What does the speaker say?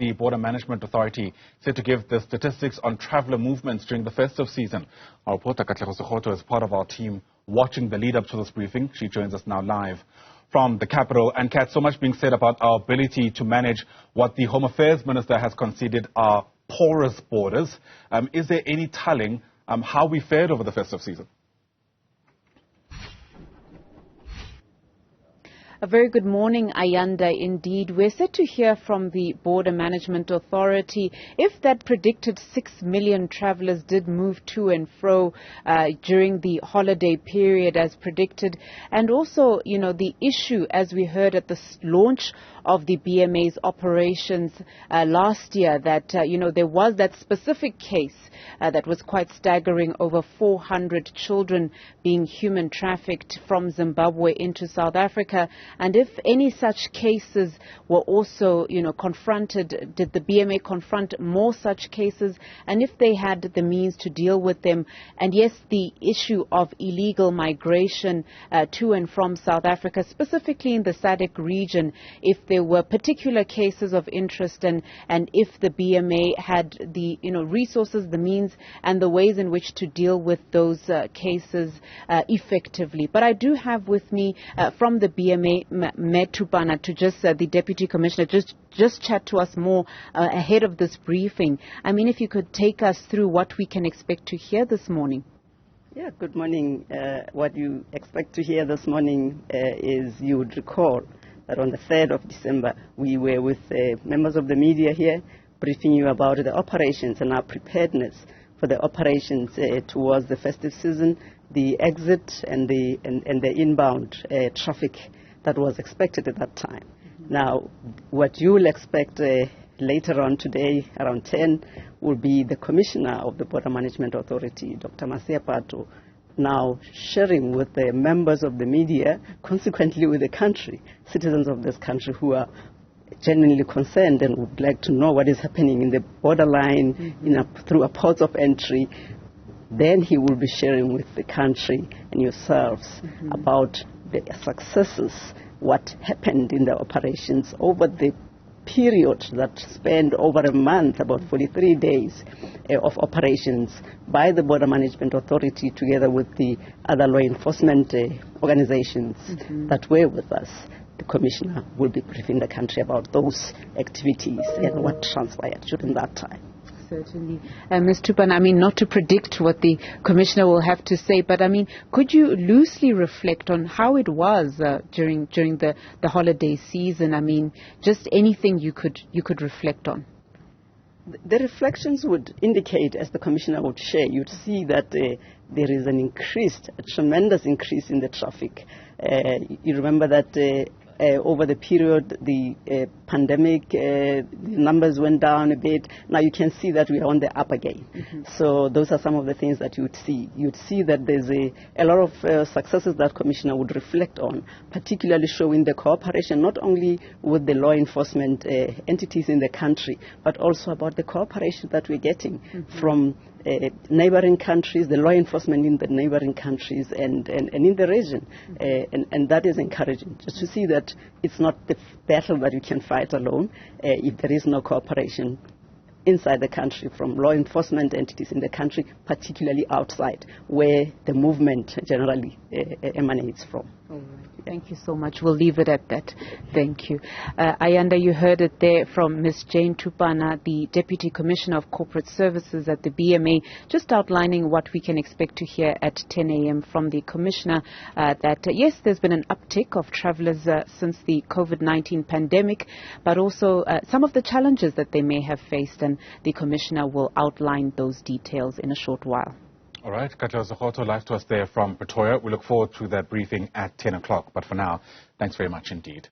The Border Management Authority set to give the statistics on traveller movements during the festive season. Our reporter Katleho Sekhoto is part of our team watching the lead-up to this briefing. She joins us now live from the capital. And Kat, so much being said about our ability to manage what the Home Affairs Minister has conceded are porous borders. Is there any telling how we fared over the festive season? A very good morning, Ayanda. Indeed, we're set to hear from the Border Management Authority if that predicted 6 million travellers did move to and fro during the holiday period as predicted. And also, the issue, as we heard at the launch of the BMA's operations last year, that, there was that specific case that was quite staggering, over 400 children being human trafficked from Zimbabwe into South Africa. And if any such cases were also, confronted, did the BMA confront more such cases? And if they had the means to deal with them? And yes, the issue of illegal migration to and from South Africa, specifically in the SADC region, if there were particular cases of interest and if the BMA had the, resources, the means and the ways in which to deal with those cases effectively. But I do have with me from the BMA, Tupana, to just the Deputy Commissioner, just chat to us more ahead of this briefing. I mean, if you could take us through what we can expect to hear this morning. Yeah, good morning. What you expect to hear this morning is, you would recall that on the 3rd of December, we were with members of the media here, briefing you about the operations and our preparedness for the operations towards the festive season, the exit and the inbound traffic that was expected at that time. Now, what you will expect later on today, around 10, will be the Commissioner of the Border Management Authority, Dr. Pato, now sharing with the members of the media, consequently with the country, citizens of this country who are genuinely concerned and would like to know what is happening in the borderline, through our ports of entry. Then he will be sharing with the country and yourselves about the successes, what happened in the operations over the period that spanned over a month, about 43 days of operations by the Border Management Authority together with the other law enforcement organizations that were with us. The Commissioner will be briefing the country about those activities and what transpired during that time. Certainly. Ms. Tupan, I mean, not to predict what the Commissioner will have to say, but I mean, could you loosely reflect on how it was during the holiday season? I mean, just anything you could reflect on. The reflections would indicate, as the Commissioner would share, you'd see that there is a tremendous increase in the traffic. You remember that over the period, the pandemic, the numbers went down a bit. Now you can see that we are on the up again. So those are some of the things that you would see. You'd see that there's a lot of successes that Commissioner would reflect on, particularly showing the cooperation not only with the law enforcement entities in the country, but also about the cooperation that we're getting from neighboring countries, the law enforcement in the neighboring countries and in the region. And that is encouraging, just to see that it's not the battle that you can fight alone if there is no cooperation inside the country from law enforcement entities in the country, particularly outside, where the movement generally emanates from. All right. Thank you so much. We'll leave it at that. Thank you. Ayanda, you heard it there from Ms. Jane Tupana, the Deputy Commissioner of Corporate Services at the BMA, just outlining what we can expect to hear at 10 a.m. from the Commissioner, that yes, there's been an uptick of travellers since the COVID-19 pandemic, but also some of the challenges that they may have faced, and the Commissioner will outline those details in a short while. All right, Katleho Sekhoto, live to us there from Pretoria. We look forward to that briefing at 10 o'clock. But for now, thanks very much indeed.